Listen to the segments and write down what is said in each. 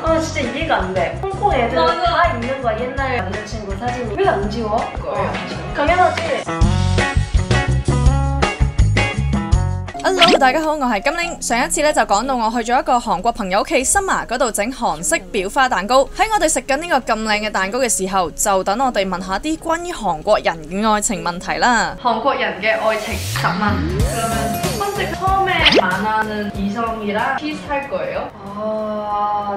아 진짜 이해가 안 돼. 홍콩 애들 다 있는 거야. 옛날 남자친구 사진이. 왜 안 지워? 당연하지. Hello， 大家好，我係金玲。上一次咧就講到我去咗一個韓國朋友屋企 Summer 嗰度整韓式裱花蛋糕。喺我哋食緊呢個咁靚嘅蛋糕嘅時候，就等我哋問下啲關於韓國人嘅愛情問題啦。韓國人嘅愛情10만。 그러면 첫 번째 처음에 만나는 이성이랑 비슷할 거예요?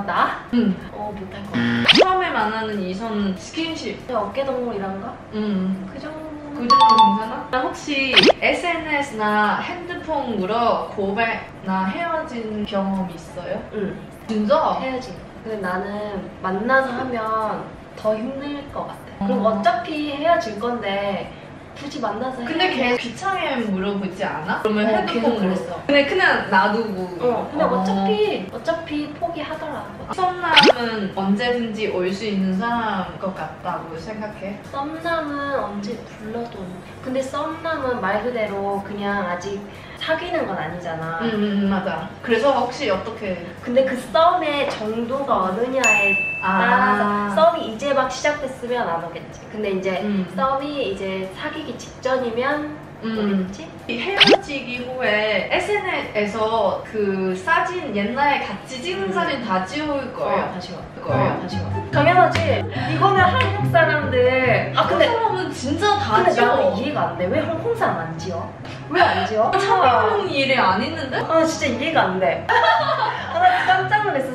나? 응. 못할 거야. 처음에 만나는 이성은 스킨십. 어깨동무 이런가? 그 정도 괜찮아? 혹시 SNS나 핸드폰으로 고백나 헤어진 경험 있어요? 응. 진짜? 헤어진 거. 근데 나는 만나서 하면 더 힘들 것 같아. 그럼 어차피 헤어질 건데 굳이 만나서 근데 걔 귀찮게 물어보지 않아? 그러면 핸드폰 그랬어. 근데 그냥 놔두고. 근데 어차피 포기하더라고. 썸남은 언제든지 올 수 있는 사람일 것 같다고 생각해? 썸남은 언제 불러도. 근데 썸남은 말 그대로 그냥 아직 사귀는 건 아니잖아. 맞아. 그래서 혹시 어떻게? 근데 그 썸의 정도가 어느냐에 따라서 썸이 이제 막 시작됐으면 안 오겠지. 근데 이제 썸이 이제 사귀기 직전이면 오겠지? 헤어지기 후에 SNS에서 그 사진 옛날에 같이 찍은 사진 다 지울 거예요? 다 지워. 다 지워. 당연하지. 이거는 한국 사람들. 근데 사람은 진짜 다 근데 지워. 나는 이해가 안 돼. 왜 홍콩 사람 안 지워? 왜 안 지워? 참여하는 일이 안 있는데? 진짜 이해가 안 돼. 나 깜짝 놀랐어.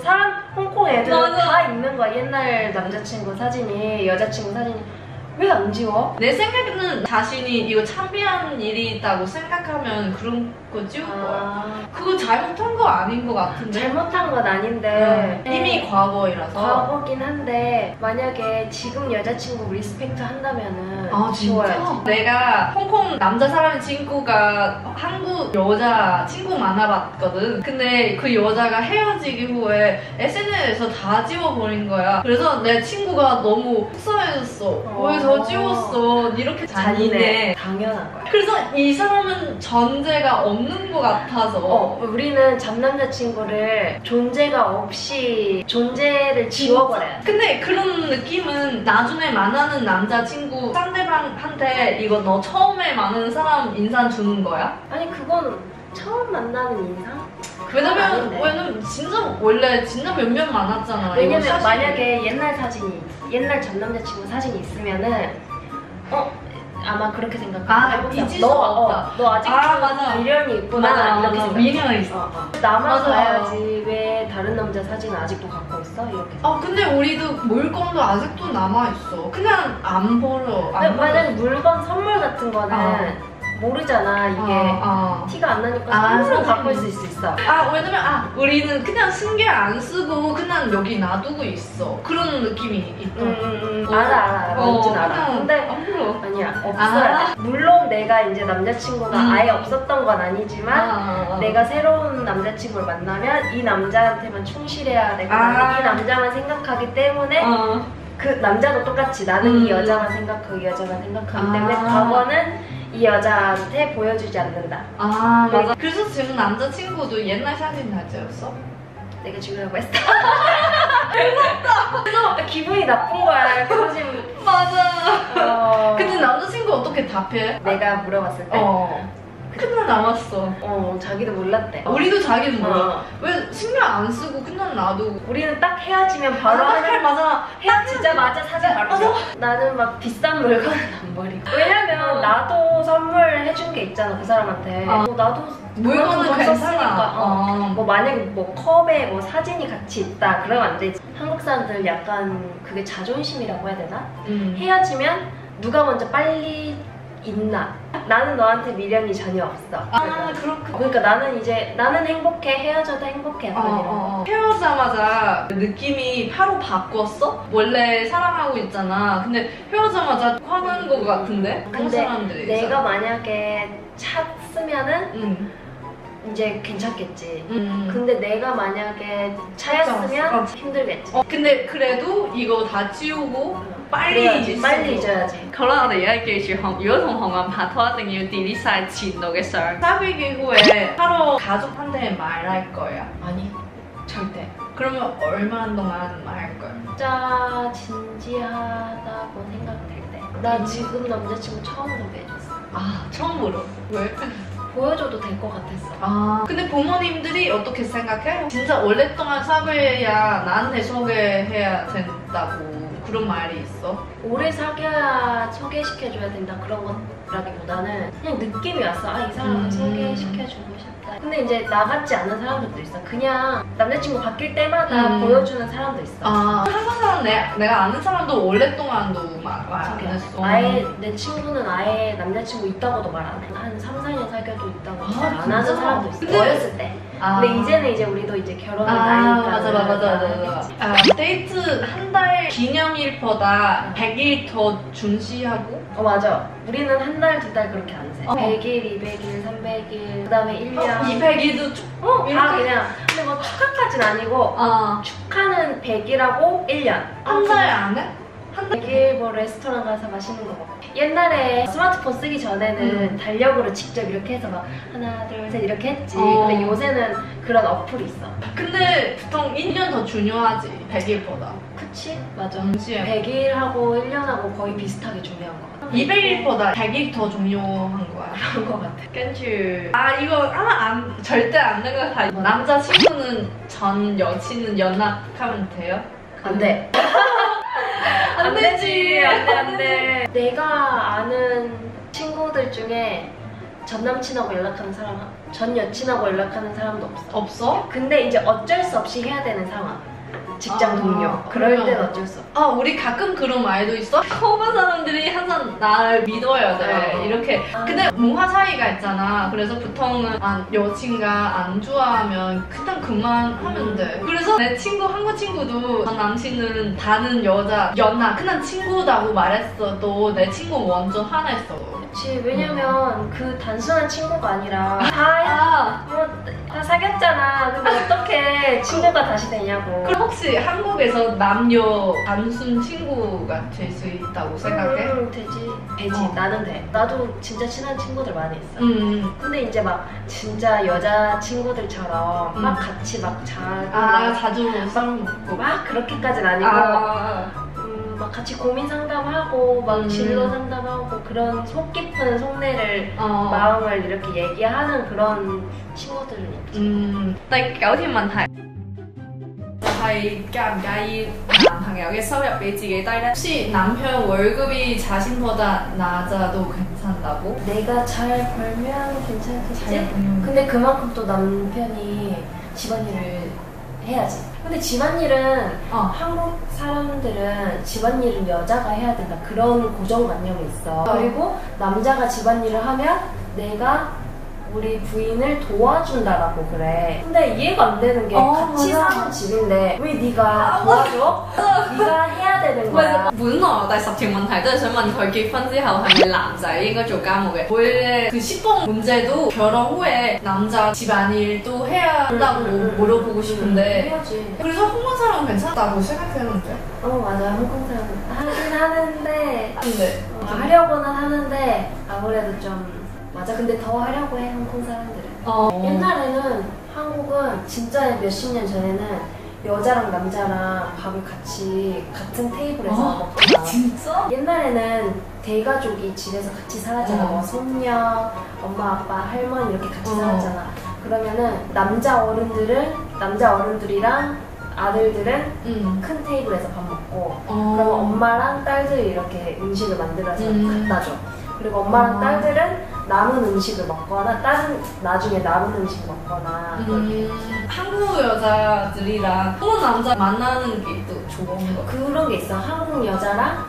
홍콩 애들 다 있는 거야. 옛날 남자친구 사진이, 여자친구 사진이. 왜 안 지워? 내 생각에는 자신이 이거 참여한 일이 있다고 생각하면 그런 거 지울 거야. 그거 잘못한 거 아닌 거 같은데? 잘못한 건 아닌데 이미 과거이라서. 과거긴 한데 만약에 지금 여자친구 리스펙트 한다면은 지워야지. 내가 홍콩 남자 사람 친구가 한국 여자 친구 만나봤거든. 근데 그 여자가 헤어지기 후에 SNS에서 다 지워버린 거야. 그래서 내 친구가 너무 속상해졌어. 왜 더 지웠어? 이렇게 잔인해. 당연한 거야. 그래서 이 사람은 존재가 없는 것 같아서 우리는 전 남자친구를 존재가 없이 존재를 지워버려야 돼. 근데 그런 느낌은 나중에 만나는 남자친구 상대방한테 이거 너 처음에 만나는 사람 인상 주는 거야? 아니 그건 처음 만나는 인상? 왜냐면 진짜 원래 진짜 몇몇 많았잖아. 왜냐면 만약에 옛날 전 남자친구 사진이 있으면은 아마 그렇게 생각해. 잊을 수 없다. 너 아직도 미련이 있구나. 이렇게 생각해. 미련이 있어. 나만 가야지 왜 다른 남자 사진을 아직도 갖고 있어? 이렇게. 근데 우리도 물건도 아직도 남아있어. 그냥 안 버려. 만약에 물건 선물 같은 거는 모르잖아. 이게 티가 안 나니까 선물로 갖고 있을 수 있어. 왜냐면 우리는 그냥 신경 안 쓰고 그냥 여기 놔두고 있어. 그런 느낌이 있다. 알아. 뭔지는 알아. 근데 아니야. 없어야 돼. 물론 내가 이제 남자친구가 아예 없었던 건 아니지만 내가 새로운 남자친구를 만나면 이 남자한테만 충실해야 되고 이 남자만 생각하기 때문에 그 남자도 똑같이 나는 이 여자만 생각하고 이 여자만 생각하기 때문에 과거는 이 여자한테 보여주지 않는다. 맞아. 그래서 지금 남자친구도 옛날 사진 다 찍었어? 내가 죽으려고 했어. 그래서 기분이 나쁜 거야. 그래서 지금 맞아. 근데 남자친구 어떻게 답해? 내가 물어봤을 때 그냥 남았어. 자기도 몰랐대. 우리도 자기도 몰라. 왜 신경 안 쓰고 그냥 놔두고. 우리는 딱 헤어지면 바로 맞아. 헤어지자마자 사진 바로 찍어. 나는 막 비싼 물건은 안 버리고. 왜냐면 나도 선물해준 게 있잖아 그 사람한테. 나도 물건은 괜찮아. 만약에 컵에 사진이 같이 있다 그러면 안 되지. 한국 사람들 약간 그게 자존심이라고 해야 되나? 헤어지면 누가 먼저 빨리 있나? 나는 너한테 미련이 전혀 없어. 그렇구나. 그러니까 나는 행복해. 헤어져도 행복해. 약간 헤어자마자 느낌이 바로 바꿨어? 원래 사랑하고 있잖아. 근데 헤어자마자 화나는 것 같은데? 근데 사람들이 내가 만약에 찼으면은 이제 괜찮겠지. 근데 내가 만약에 차였으면 힘들겠지. 근데 그래도 이거 다 지우고 빨리 잊어야지. 好啦，我哋而家記住如果同韓國人拍拖，一定要 delete 晒前度嘅相。 사귀기 후에 바로 가족한테 말할 거야. 아니 절대. 그러면 얼마 동안 할 거야? 진짜 진지하다고 생각될 때. 나 지금 남자친구 처음으로 소개해줬어. 아, 처음으로? 왜? 보여줘도 될 것 같았어. 아, 근데 부모님들이 어떻게 생각해? 진짜 오랫동안 사귀어야 나한테 소개해야 된다고 그런 말이 있어? 오래 사귀어야 소개시켜줘야 된다 그런 거라기보다는 그냥 느낌이 왔어. 아, 이 사람을 소개시켜주고 싶다. 근데 이제 나 같지 않은 사람들도 있어. 그냥 남자친구 바뀔 때마다 보여주는 사람도 있어. 아, 한국 사람 내가 아는 사람도 오랫동안도 말 안 했어. 아예 내 친구는 아예 남자친구 있다고도 말 안 해. 한 3, 4년 사귀어도 있다고 말 안 하는 사람도 있어. 근데- 어렸을 때. 근데 이제는 이제 우리도 이제 결혼을 나니까. 맞아. 데이트 한 달 기념일보다 100일 더 중시하고? 맞아. 우리는 한 달, 두 달 그렇게 안 세. 100일, 200일, 300일, 그 다음에 1년. 200일도 다 그냥. 근데 뭐 축하까지는 아니고 축하는 100일하고 1년. 한 달 안 해? 100일 뭐 레스토랑 가서 맛있는 거 먹고. 옛날에 스마트폰 쓰기 전에는 달력으로 직접 이렇게 해서 막 하나, 둘, 셋 이렇게 했지. 근데 요새는 그런 어플이 있어. 근데 보통 1년 더 중요하지, 100일보다. 그치? 맞아. 100일. 100일하고 1년하고 거의 비슷하게 중요한 거 같아. 200일보다 100일 더 중요한 거야. 그런 거 같아. 跟住 이거 절대 안 된 거 같아. 남자친구는 전 여친은 연락하면 돼요? 안 돼. 안 되지. 안 돼. 내가 아는 친구들 중에 전 남친하고 연락하는 사람, 전 여친하고 연락하는 사람도 없어. 없어? 근데 이제 어쩔 수 없이 해야 되는 상황. 직장 동료. 그럴 땐 어쩔 수 없어. 우리 가끔 그런 말도 있어. 호반 사람들이 항상 나를 믿어야 돼. 이렇게. 근데 문화 차이가 있잖아. 그래서 보통은 여친과 안 좋아하면 그냥 그만하면 돼. 그래서 내 친구, 한국 친구도 전 남친은 다른 여자 그냥 친구라고 말했어도 내 친구 완전 화냈어. 그치. 왜냐면 그 단순한 친구가 아니라 다 사귀었잖아. 근데 어떻게 친구가 다시 되냐고. 그럼 혹시 한국에서 남녀 단순 친구가 될 수 있다고 생각해? 되지. 나는 돼. 나도 진짜 친한 친구들 많이 있어. 근데 이제 막 진짜 여자 친구들처럼 막 같이 막 자주 술 먹고 막 그렇게까지는 아니고 막 같이 고민 상담하고 막 진로 상담하고 그런 속 깊은 속내를 마음을 이렇게 얘기하는 그런 친구들은 있지. 第9條問題係介唔介意男朋友嘅收入比自己低呢？ 혹시 남편 월급이 자신보다 낮아도 괜찮다고? 내가 잘 벌면 괜찮겠지? 잘 벌면. 근데 그만큼 또 남편이 집안일을 해야지. 근데 집안일은 한국 사람들은 집안일은 여자가 해야 된다 그런 고정관념이 있어. 그리고 남자가 집안일을 하면 내가 우리 부인을 도와준다라고 그래. 근데 이해가 안 되는 게 같이 사는 집인데 왜 네가 도와줘? 네가 해야 되는 거야. 本來第10條問題都係想問佢結婚之後係咪男仔應該做家務嘅？원래 그 10번 문제도 결혼 후에 남자 집안일도 해야 한다고 물어보고 싶은데 해야지. 그래서 한국 사람은 괜찮다고 생각했는데 맞아. 한국 사람은 하긴 하는데 근데 하려고는 하는데 아무래도 좀 맞아. 근데 더 하려고 해 한국 사람들은. 옛날에는 한국은 진짜 몇십 년 전에는 여자랑 남자랑 밥을 같은 테이블에서 먹거나. 진짜? 옛날에는 대가족이 집에서 같이 살았잖아. 뭐 손녀, 엄마, 아빠, 할머니 이렇게 같이 살았잖아. 그러면은 남자 어른들이랑 아들들은 큰 테이블에서 밥 먹고 그러면 엄마랑 딸들이 이렇게 음식을 만들어서 갖다 줘. 그리고 엄마랑 딸들은 남은 음식을 먹거나 나중에 남은 음식 먹거나 한국 여자들이랑 한국 남자 만나는 게 또 좋은 거 그런 게 있어. 한국 여자랑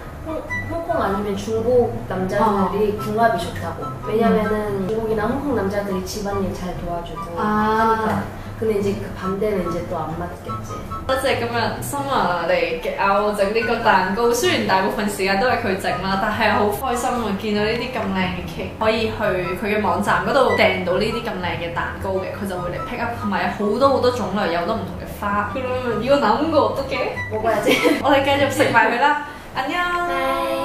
홍콩 아니면 중국 남자들이 궁합이 좋다고. 왜냐면은 중국이나 홍콩 남자들이 집안일 잘 도와주고 하니까. 근데 이제 그 반대는 이제 또 안 맞겠지. 多謝今日 Summer 嚟教我整呢個蛋糕，雖然大部分時間都係佢整啦，但係好開心啊！見到呢啲咁靚嘅 cake， 可以去佢嘅網站嗰度訂到呢啲咁靚嘅蛋糕嘅，佢就會嚟 pick up， 同埋有好多種類，有好多唔同嘅花。그러면 이거 남은 거 어떡해? 먹어야지. 我哋繼續食埋佢啦，안녕。